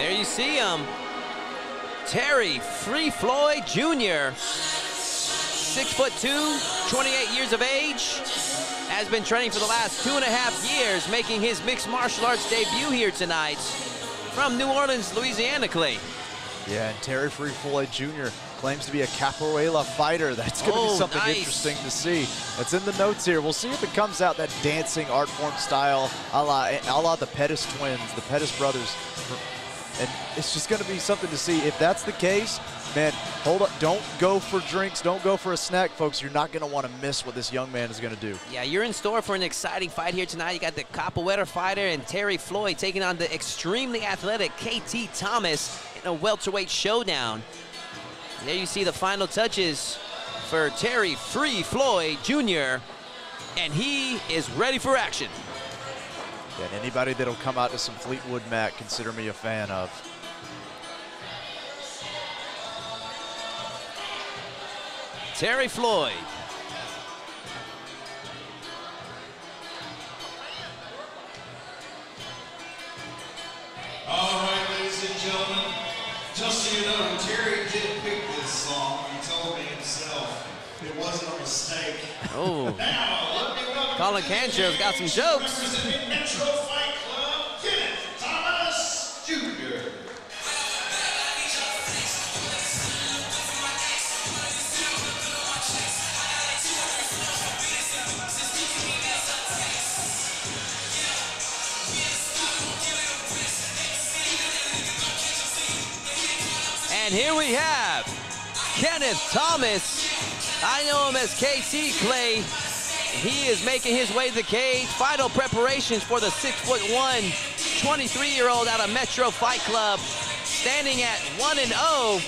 There you see him. Terry Floyd Jr., 6'2", 28 years of age, has been training for the last 2.5 years, making his mixed martial arts debut here tonight from New Orleans, Louisiana, Clay. Yeah, and Terry Floyd Jr. claims to be a capoeira fighter. That's going to be something interesting to see. That's in the notes here. We'll see if it comes out, that dancing art form style, a la the Pettis twins, the Pettis brothers. And it's just going to be something to see. If that's the case, man, hold up. Don't go for drinks. Don't go for a snack, folks. You're not going to want to miss what this young man is going to do. Yeah, you're in store for an exciting fight here tonight. You got the capoeira fighter and Terry Floyd taking on the extremely athletic KT Thomas in a welterweight showdown. There you see the final touches for Terry Floyd Jr., and he is ready for action. Yeah, and anybody that'll come out to some Fleetwood Mac, consider me a fan of. Terry Floyd. All right, ladies and gentlemen, just so you know, Terry did pick this song. He told me himself. It wasn't a mistake. Oh. Now, let me welcome Colin Cantrell's got some jokes. Representing Metro Fight Club, Kenneth Thomas Jr. And here we have Kenneth Thomas. I know him as KT, Clay. He is making his way to the cage. Final preparations for the 6'1", 23-year-old out of Metro Fight Club, standing at 1-0.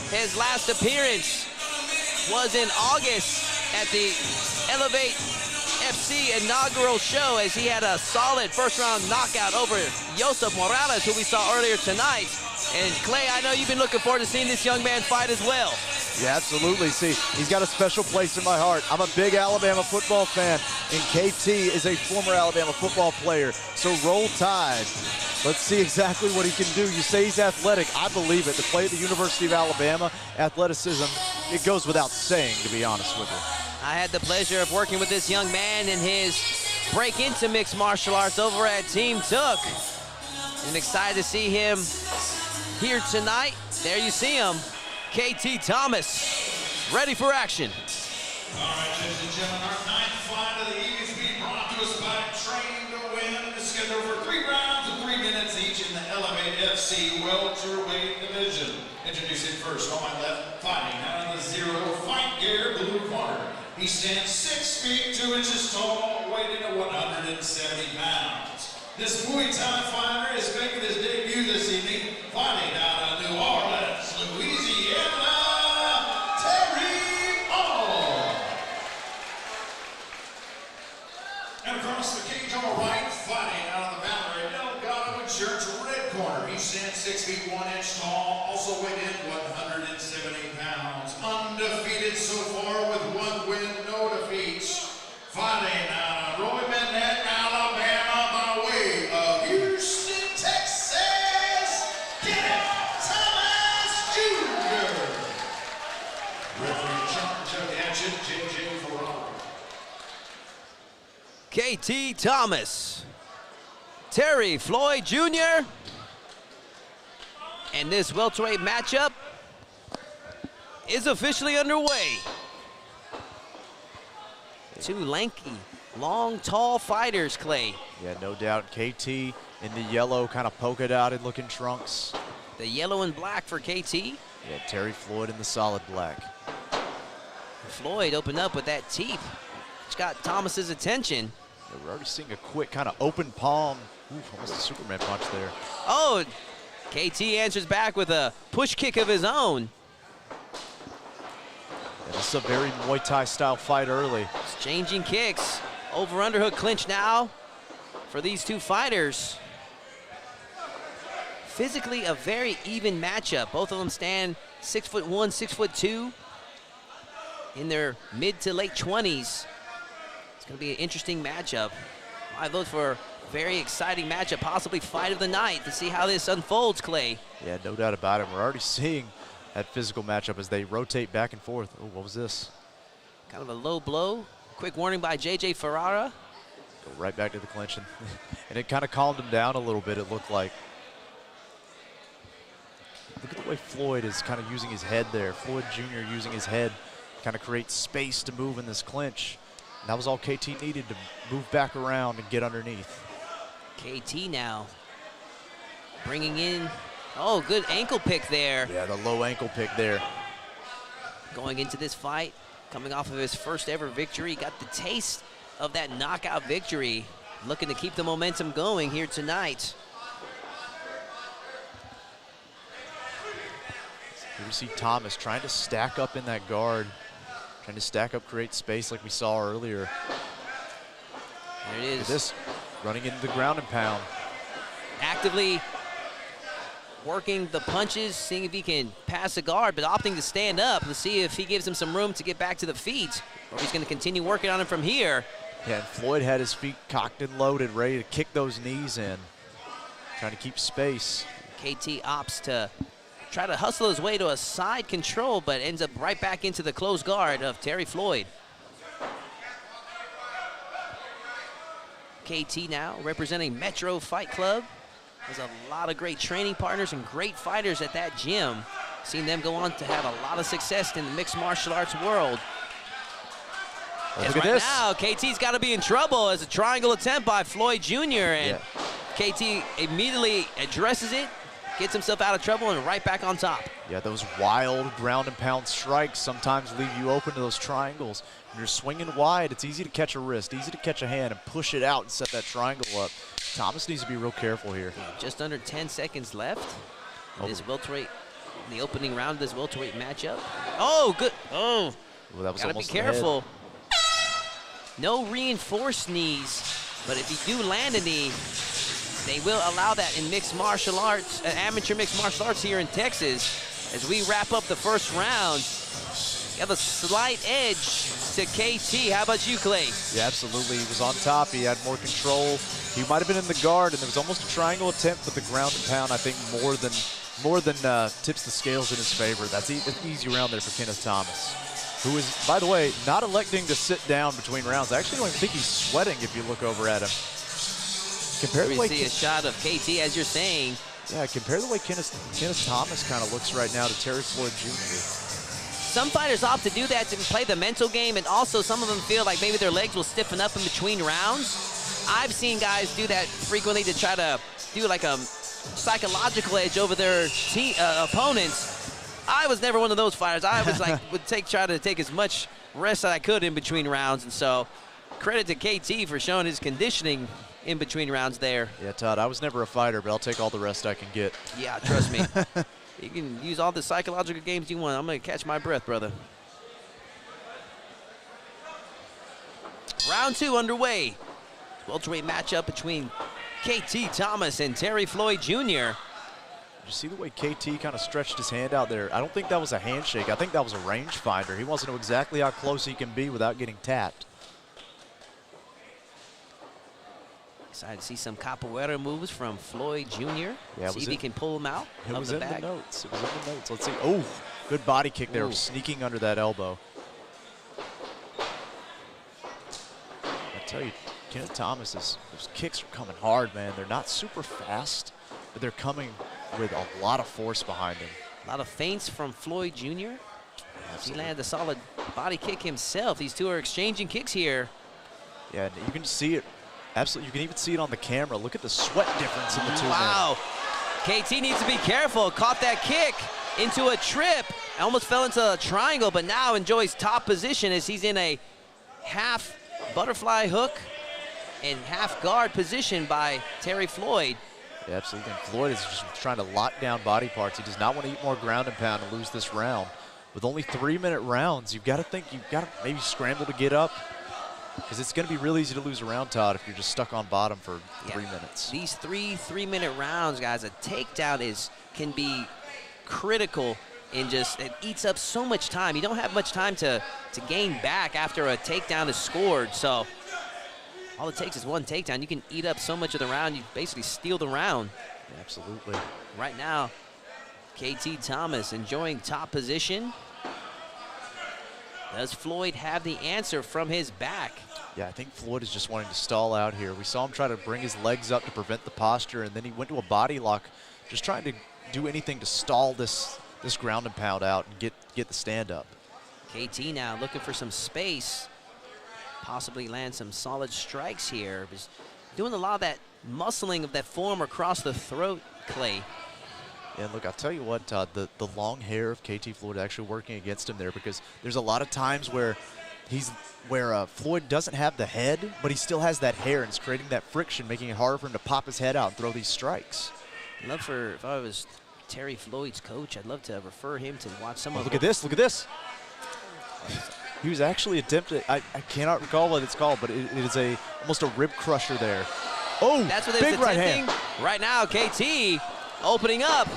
His last appearance was in August at the Elevate FC inaugural show, as he had a solid first-round knockout over Joseph Morales, who we saw earlier tonight. And Clay, I know you've been looking forward to seeing this young man fight as well. Yeah, absolutely. See, he's got a special place in my heart. I'm a big Alabama football fan, and KT is a former Alabama football player. So roll Tide. Let's see exactly what he can do. You say he's athletic. I believe it. To play at the University of Alabama, athleticism, it goes without saying, to be honest with you. I had the pleasure of working with this young man in his break into mixed martial arts over at Team Took. And excited to see him here tonight. There you see him, KT Thomas, ready for action. All right, ladies and gentlemen, our ninth fight of the evening is being brought to us by Train to Win. It's scheduled for 3 rounds of 3 minutes each in the Elevate FC welterweight division. Introducing first on my left, fighting out of the Zero Fight Gear blue corner. He stands 6 feet 2 inches tall, weighing at 170 pounds. This Muay Thai fighter is making his debut this evening, fighting out of New Orleans, Louisiana, Terry Floyd. And across the cage on the right, fighting out of the Valerie Delgado Insurance red corner. He stands 6 feet 1 inch tall, also weighed in 170 pounds. Undefeated so far with 1 win, no defeats. Fighting out of Roy Manette, Alabama, by way of Houston, Texas, Kenneth Thomas Jr. Referee in charge of the action, JJ Ferraro. KT Thomas, Terry Floyd Jr., and this welterweight matchup is officially underway. 2 lanky, long, tall fighters, Clay. Yeah, no doubt. KT in the yellow, kind of polka dotted looking trunks. The yellow and black for KT. Yeah, Terry Floyd in the solid black. Floyd opened up with that teep, which got Thomas's attention. Yeah, we're already seeing a quick kind of open palm. Ooh, almost a Superman punch there. Oh, KT answers back with a push kick of his own. Yeah, this is a very Muay Thai style fight early. Exchanging kicks. Over underhook clinch now for these 2 fighters. Physically a very even matchup. Both of them stand 6'1", 6'2", in their mid to late 20s. It's going to be an interesting matchup. I vote for Very exciting matchup, possibly fight of the night, to see how this unfolds, Clay. Yeah, no doubt about it. We're already seeing that physical matchup as they rotate back and forth. Oh, what was this? Kind of a low blow. Quick warning by J.J. Ferrara. Go right back to the clinch, and it kind of calmed him down a little bit, it looked like. Look at the way Floyd is kind of using his head there. Floyd Jr. using his head, kind of create space to move in this clinch. And that was all KT needed to move back around and get underneath. KT now bringing in, oh, good ankle pick there. Yeah, the low ankle pick there. Going into this fight, coming off of his first ever victory, got the taste of that knockout victory. Looking to keep the momentum going here tonight. Here we see Thomas trying to stack up in that guard, trying to stack up, create space like we saw earlier. There it is. Look at this, running into the ground and pound. Actively working the punches, seeing if he can pass a guard, but opting to stand up to see if he gives him some room to get back to the feet, or he's going to continue working on him from here. Yeah, and Floyd had his feet cocked and loaded, ready to kick those knees in, trying to keep space. KT opts to try to hustle his way to a side control, but ends up right back into the close guard of Terry Floyd. KT now representing Metro Fight Club. Has a lot of great training partners and great fighters at that gym. Seen them go on to have a lot of success in the mixed martial arts world. Look at this. Now, KT's got to be in trouble as a triangle attempt by Floyd Jr. And yeah. KT immediately addresses it, gets himself out of trouble, and right back on top. Yeah, those wild ground and pound strikes sometimes leave you open to those triangles. When you're swinging wide, it's easy to catch a wrist, easy to catch a hand and push it out and set that triangle up. Thomas needs to be real careful here. Yeah, just under 10 seconds left in this welterweight, in the opening round of this welterweight matchup. Oh, good. Oh, well, that was gotta be almost careful. No reinforced knees, but if you do land a knee, they will allow that in mixed martial arts, amateur mixed martial arts here in Texas. As we wrap up the first round, you have a slight edge to KT. How about you, Clay? Yeah, absolutely. He was on top. He had more control. He might have been in the guard, and there was almost a triangle attempt, but the ground and pound, I think, more than tips the scales in his favor. That's an easy round there for Kenneth Thomas, who is, by the way, not electing to sit down between rounds. I actually don't think he's sweating if you look over at him. Compare the way see a shot of KT, as you're saying. Yeah, compare the way Kenneth Thomas kind of looks right now to Terry Floyd Jr. Some fighters opt to do that to play the mental game, and also some of them feel like maybe their legs will stiffen up in between rounds. I've seen guys do that frequently to try to do like a psychological edge over their opponents. I was never one of those fighters. I was like, try to take as much rest as I could in between rounds, and so credit to KT for showing his conditioning in between rounds there. Yeah, Todd, I was never a fighter, but I'll take all the rest I can get. Yeah, trust me. You can use all the psychological games you want. I'm going to catch my breath, brother. Round 2 underway. Welterweight matchup between KT Thomas and Terry Floyd Jr. You see the way KT kind of stretched his hand out there? I don't think that was a handshake. I think that was a rangefinder. He wants to know exactly how close he can be without getting tapped. Excited to see some capoeira moves from Floyd Jr. Yeah, see if he can pull him out It of was the in bag. the notes. It was in the notes. Let's see. Oh, good body kick there, sneaking under that elbow. I tell you, Kenneth Thomas, those kicks are coming hard, man. They're not super fast, but they're coming with a lot of force behind them. A lot of feints from Floyd Jr. He landed a solid body kick himself. These two are exchanging kicks here. Yeah, and you can see it. Absolutely, you can even see it on the camera. Look at the sweat difference in the two men. Wow, KT needs to be careful. Caught that kick into a trip. Almost fell into a triangle, but now enjoys top position as he's in a half butterfly hook and half guard position by Terry Floyd. Yeah, absolutely. And Floyd is just trying to lock down body parts. He does not want to eat more ground and pound and lose this round. With only 3-minute rounds, you've got to think you've got to maybe scramble to get up, because it's going to be real easy to lose a round, Todd, if you're just stuck on bottom for 3 minutes. These three-minute rounds, guys, a takedown can be critical in just, it eats up so much time. You don't have much time to gain back after a takedown is scored. So All it takes is one takedown. You can eat up so much of the round. You basically steal the round. Absolutely. Right now, KT Thomas enjoying top position. Does Floyd have the answer from his back? Yeah, I think Floyd is just wanting to stall out here. We saw him try to bring his legs up to prevent the posture, and then he went to a body lock, just trying to do anything to stall this ground and pound out and get the stand up. KT now looking for some space, possibly land some solid strikes here. He's doing a lot of that muscling of that form across the throat, Clay. And look, I'll tell you what, the long hair of KT Floyd actually working against him there, because there's a lot of times where Floyd doesn't have the head, but he still has that hair, and it's creating that friction, making it harder for him to pop his head out and throw these strikes. If I was Terry Floyd's coach, I'd love to refer him to watch some of Look at this, look at this. He was actually attempting, I cannot recall what it's called, but it is almost a rib crusher there. Oh, that's what they big was right attempting. hand. Right now, KT opening up.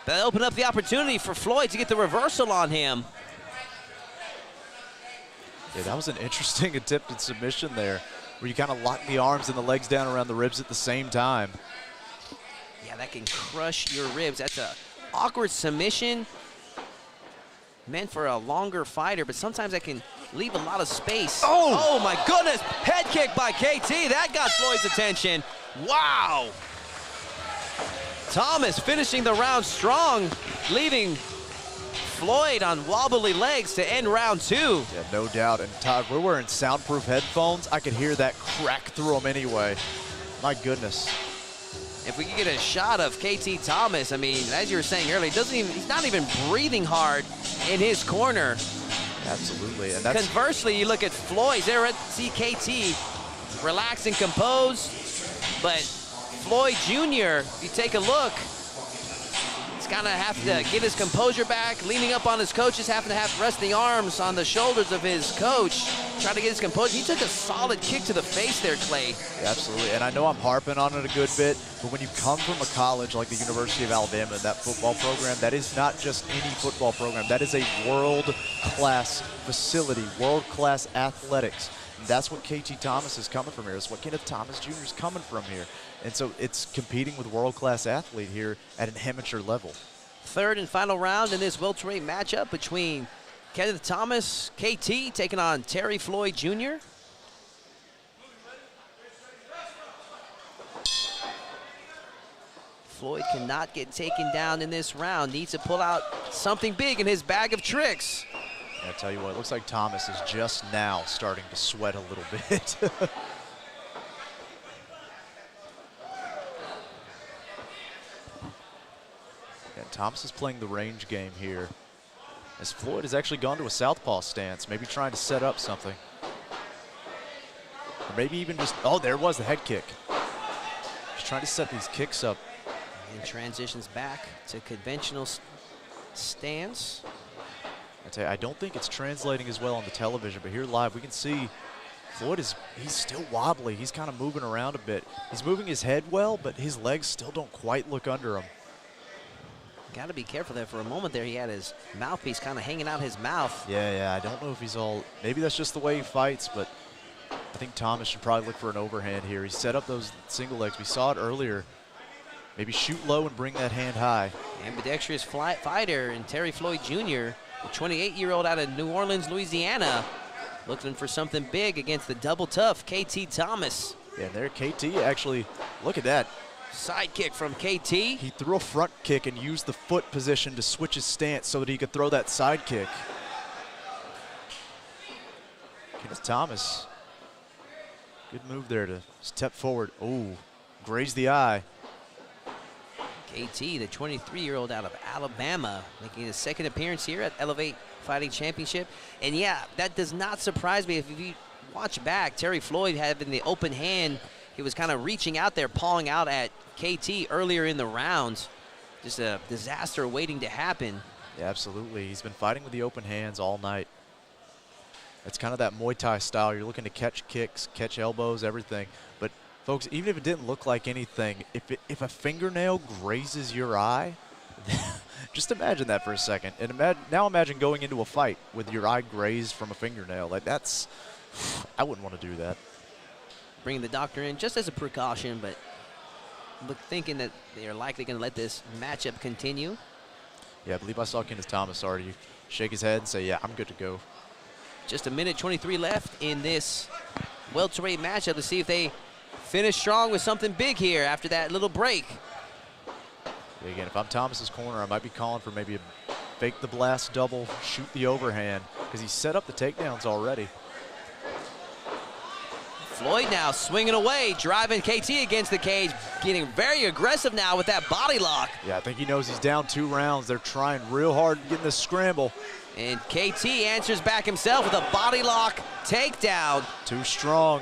That opened up the opportunity for Floyd to get the reversal on him. Yeah, that was an interesting attempted submission there, where you kind of lock the arms and the legs down around the ribs at the same time. Yeah, that can crush your ribs. That's an awkward submission meant for a longer fighter, but sometimes that can leave a lot of space. Oh my goodness, head kick by KT. That got Floyd's attention. Wow. Thomas finishing the round strong, leaving Floyd on wobbly legs to end round 2. Yeah, no doubt. And Todd, we're wearing soundproof headphones. I could hear that crack through them anyway. My goodness. If we could get a shot of KT Thomas, I mean, as you were saying earlier, he's not even breathing hard in his corner. Absolutely. And conversely, you look at Floyd, see KT relaxed and composed, but Floyd Jr., if you take a look, he's kind of have to get his composure back, leaning up on his coaches, having to have resting arms on the shoulders of his coach, trying to get his composure. He took a solid kick to the face there, Clay. Yeah, absolutely, and I know I'm harping on it a good bit, but when you come from a college like the University of Alabama and that football program, that is not just any football program. That is a world-class facility, world-class athletics. And that's what KT Thomas is coming from here. That's what Kenneth Thomas Jr. is coming from here. And so it's competing with world-class athlete here at an amateur level. Third and final round in this welterweight matchup between Kenneth Thomas, KT, taking on Terry Floyd Jr. Floyd cannot get taken down in this round. Needs to pull out something big in his bag of tricks. I tell you what, it looks like Thomas is just now starting to sweat a little bit. And Thomas is playing the range game here, as Floyd has actually gone to a southpaw stance, maybe trying to set up something. Or maybe even just, oh, there was the head kick. He's trying to set these kicks up. And transitions back to conventional stance. I tell you, I don't think it's translating as well on the television, but here live we can see Floyd he's still wobbly. He's kind of moving around a bit. He's moving his head well, but his legs still don't quite look under him. Got to be careful there. For a moment there, he had his mouthpiece kind of hanging out his mouth. Yeah, I don't know if he's all, maybe that's just the way he fights, but I think Thomas should probably look for an overhand here. He set up those single legs. We saw it earlier. Maybe shoot low and bring that hand high. Ambidextrous fighter in Terry Floyd Jr., the 28-year-old out of New Orleans, Louisiana, looking for something big against the double tough KT Thomas. Yeah, there KT actually, look at that. Side kick from KT. He threw a front kick and used the foot position to switch his stance so that he could throw that side kick. Kenneth Thomas, good move there to step forward. Oh, grazed the eye. KT, the 23-year-old out of Alabama, making his second appearance here at Elevate Fighting Championship. And yeah, that does not surprise me. If you watch back, Terry Floyd having the open hand, he was kind of reaching out there, pawing out at KT earlier in the round. Just a disaster waiting to happen. Yeah, absolutely. He's been fighting with the open hands all night. It's kind of that Muay Thai style. You're looking to catch kicks, catch elbows, everything. But folks, even if it didn't look like anything, if a fingernail grazes your eye, just imagine that for a second. And now imagine going into a fight with your eye grazed from a fingernail. Like, that's, I wouldn't want to do that. bringing the doctor in just as a precaution, but thinking that they are likely going to let this matchup continue. Yeah, I believe I saw Kenneth Thomas already shake his head and say, yeah, I'm good to go. Just a minute 23 left in this welterweight matchup to see if they finish strong with something big here after that little break. Yeah, again, if I'm Thomas's corner, I might be calling for maybe a fake the blast double, shoot the overhand, because he set up the takedowns already. Floyd now swinging away, driving KT against the cage, getting very aggressive now with that body lock. Yeah, I think he knows he's down 2 rounds. They're trying real hard to get in this scramble. And KT answers back himself with a body lock takedown. Too strong.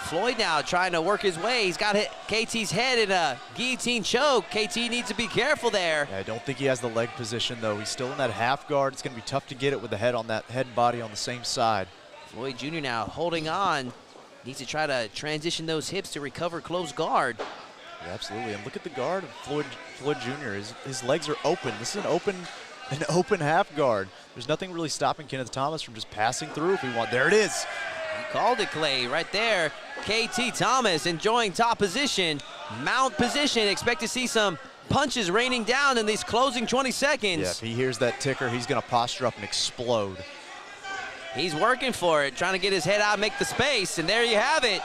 Floyd now trying to work his way. He's got KT's head in a guillotine choke. KT needs to be careful there. Yeah, I don't think he has the leg position, though. He's still in that half guard. It's going to be tough to get it with the head on that head and body on the same side. Floyd Jr. now holding on. Needs to try to transition those hips to recover close guard. Yeah, absolutely. And look at the guard of Floyd Jr. His legs are open. This is an open half guard. There's nothing really stopping Kenneth Thomas from just passing through if he wants. There it is. You called it, Clay, right there. KT Thomas enjoying top position, mount position. Expect to see some punches raining down in these closing 20 seconds. Yeah, if he hears that ticker, he's going to posture up and explode. He's working for it, trying to get his head out, make the space, and there you have it.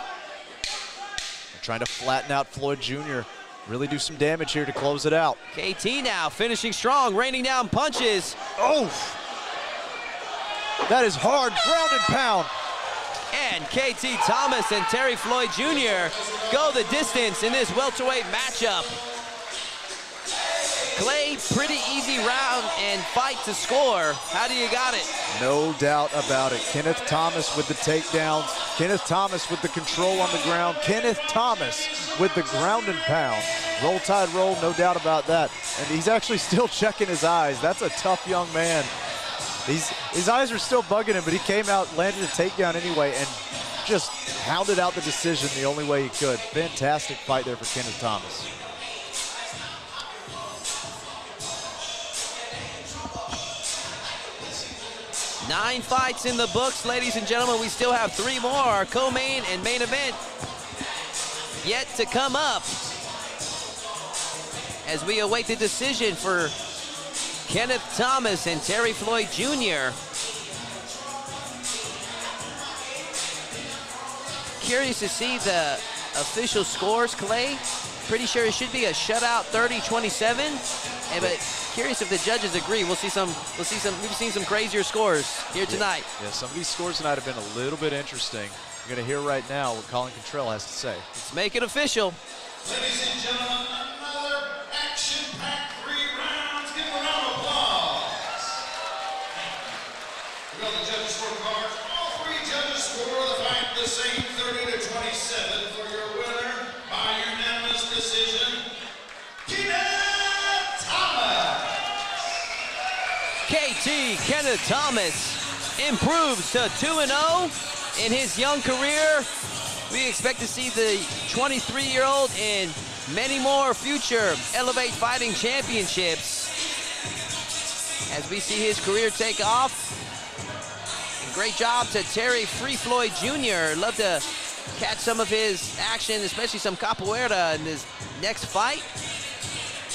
They're trying to flatten out Floyd Jr. Really do some damage here to close it out. KT now finishing strong, raining down punches. Oh! That is hard, ground and pound. And KT Thomas and Terry Floyd Jr. go the distance in this welterweight matchup. Clay, pretty easy round and fight to score. How do you got it? No doubt about it. Kenneth Thomas with the takedowns. Kenneth Thomas with the control on the ground. Kenneth Thomas with the ground and pound. Roll Tide roll, no doubt about that. And he's actually still checking his eyes. That's a tough young man. His eyes are still bugging him, but he came out, landed a takedown anyway, and just hounded out the decision the only way he could. Fantastic fight there for Kenneth Thomas. Nine fights in the books, ladies and gentlemen. We still have 3 more. Our co-main and main event yet to come up as we await the decision for Kenneth Thomas and Terry Floyd Jr. Curious to see the official scores, Clay. Pretty sure it should be a shutout, 30-27. But curious if the judges agree. We've seen some crazier scores here tonight. Yeah, some of these scores tonight have been a little bit interesting. You're going to hear right now what Colin Cantrell has to say. Let's make it official. Ladies and gentlemen, another action-packed 3 rounds. Give a round of applause. We got the judges' scorecards. All 3 judges score the fight the same, 30-27 for your winner by unanimous decision, Kenneth Thomas. KT Kenneth Thomas improves to 2-0 in his young career. We expect to see the 23-year-old in many more future Elevate Fighting Championships as we see his career take off. And great job to Terry Floyd Jr. Love to catch some of his action, especially some capoeira in his next fight.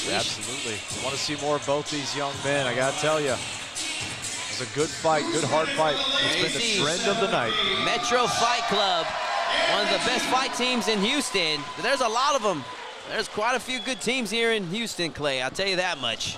Yeah, absolutely. Want to see more of both these young men, I got to tell you. It was a good fight, good hard fight. It's been the trend of the night. Metro Fight Club, one of the best fight teams in Houston. There's a lot of them. There's quite a few good teams here in Houston, Clay. I'll tell you that much.